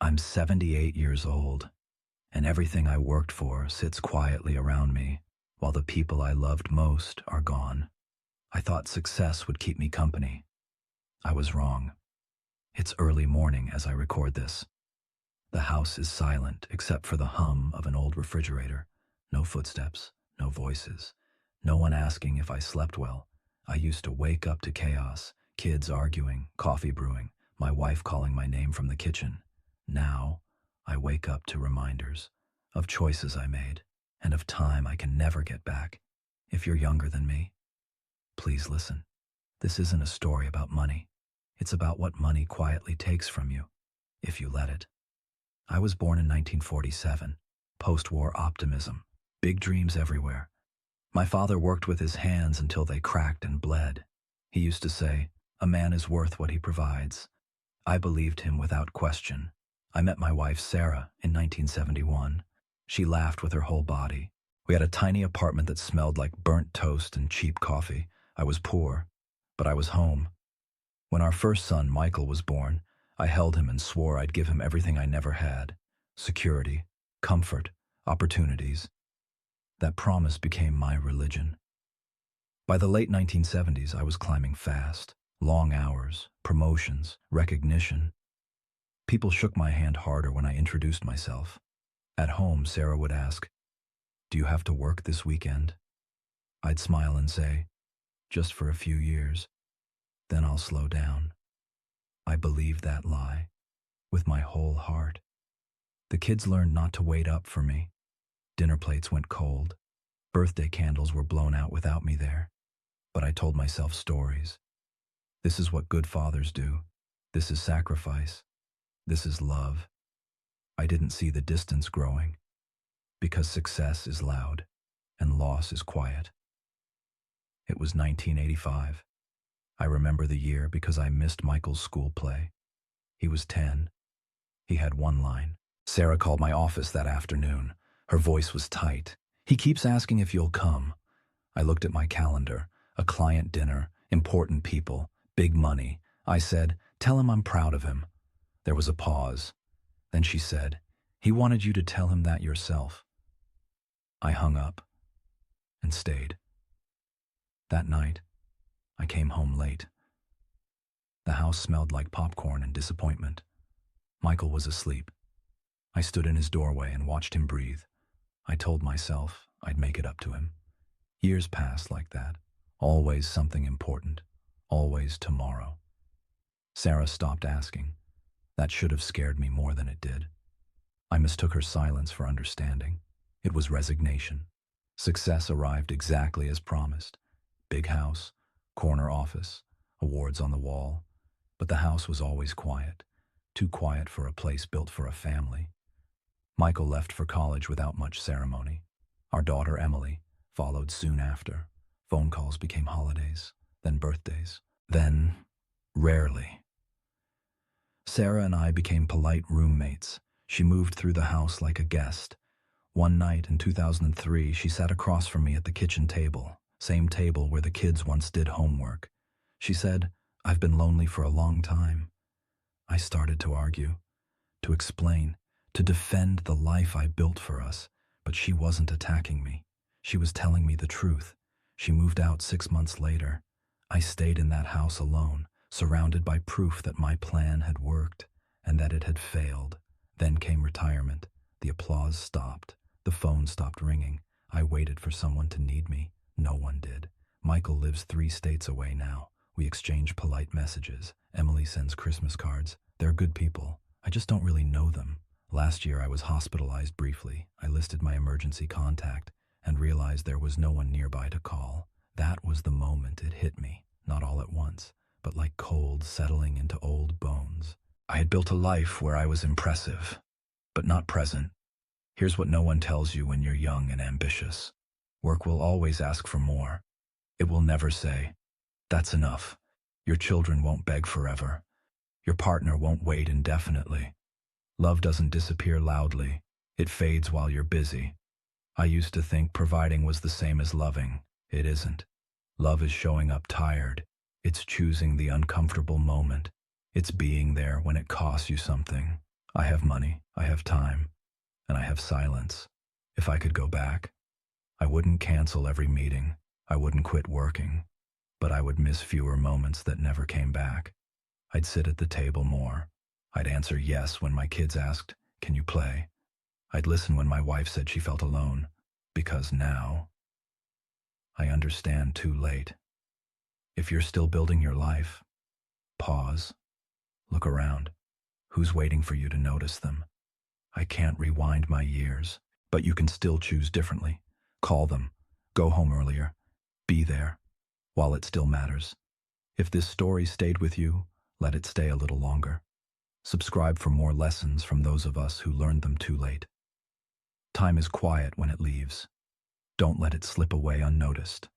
I'm 78 years old, and everything I worked for sits quietly around me, while the people I loved most are gone. I thought success would keep me company. I was wrong. It's early morning as I record this. The house is silent except for the hum of an old refrigerator. No footsteps, no voices, no one asking if I slept well. I used to wake up to chaos, kids arguing, coffee brewing, my wife calling my name from the kitchen. Now, I wake up to reminders of choices I made and of time I can never get back. If you're younger than me, please listen. This isn't a story about money. It's about what money quietly takes from you, if you let it. I was born in 1947, post-war optimism, big dreams everywhere. My father worked with his hands until they cracked and bled. He used to say, "A man is worth what he provides." I believed him without question. I met my wife, Sarah, in 1971. She laughed with her whole body. We had a tiny apartment that smelled like burnt toast and cheap coffee. I was poor, but I was home. When our first son, Michael, was born, I held him and swore I'd give him everything I never had: security, comfort, opportunities. That promise became my religion. By the late 1970s, I was climbing fast. Long hours, promotions, recognition. People shook my hand harder when I introduced myself. At home, Sarah would ask, "Do you have to work this weekend?" I'd smile and say, "Just for a few years. Then I'll slow down." I believed that lie with my whole heart. The kids learned not to wait up for me. Dinner plates went cold. Birthday candles were blown out without me there. But I told myself stories. This is what good fathers do. This is sacrifice. This is love. I didn't see the distance growing, because success is loud and loss is quiet. It was 1985. I remember the year because I missed Michael's school play. He was 10. He had one line. Sarah called my office that afternoon. Her voice was tight. "He keeps asking if you'll come." I looked at my calendar. A client dinner, important people, big money. I said, "Tell him I'm proud of him." There was a pause. Then she said, "He wanted you to tell him that yourself." I hung up and stayed. That night, I came home late. The house smelled like popcorn and disappointment. Michael was asleep. I stood in his doorway and watched him breathe. I told myself I'd make it up to him. Years passed like that. Always something important. Always tomorrow. Sarah stopped asking. That should have scared me more than it did. I mistook her silence for understanding. It was resignation. Success arrived exactly as promised. Big house, corner office, awards on the wall. But the house was always quiet. Too quiet for a place built for a family. Michael left for college without much ceremony. Our daughter, Emily, followed soon after. Phone calls became holidays, then birthdays, then rarely. Sarah and I became polite roommates. She moved through the house like a guest. One night in 2003, she sat across from me at the kitchen table, same table where the kids once did homework. She said, "I've been lonely for a long time." I started to argue, to explain, to defend the life I built for us, but she wasn't attacking me. She was telling me the truth. She moved out 6 months later. I stayed in that house alone, surrounded by proof that my plan had worked and that it had failed. Then came retirement. The applause stopped. The phone stopped ringing. I waited for someone to need me. No one did. Michael lives 3 states away now. We exchange polite messages. Emily sends Christmas cards. They're good people. I just don't really know them. Last year I was hospitalized briefly. I listed my emergency contact and realized there was no one nearby to call. That was the moment it hit me. Not all at once, but like cold settling into old bones. I had built a life where I was impressive, but not present. Here's what no one tells you when you're young and ambitious. Work will always ask for more. It will never say, "That's enough." Your children won't beg forever. Your partner won't wait indefinitely. Love doesn't disappear loudly. It fades while you're busy. I used to think providing was the same as loving. It isn't. Love is showing up tired. It's choosing the uncomfortable moment. It's being there when it costs you something. I have money, I have time, and I have silence. If I could go back, I wouldn't cancel every meeting, I wouldn't quit working, but I would miss fewer moments that never came back. I'd sit at the table more. I'd answer yes when my kids asked, "Can you play?" I'd listen when my wife said she felt alone, because now I understand too late. If you're still building your life, pause, look around. Who's waiting for you to notice them? I can't rewind my years, but you can still choose differently. Call them, go home earlier, be there, while it still matters. If this story stayed with you, let it stay a little longer. Subscribe for more lessons from those of us who learned them too late. Time is quiet when it leaves. Don't let it slip away unnoticed.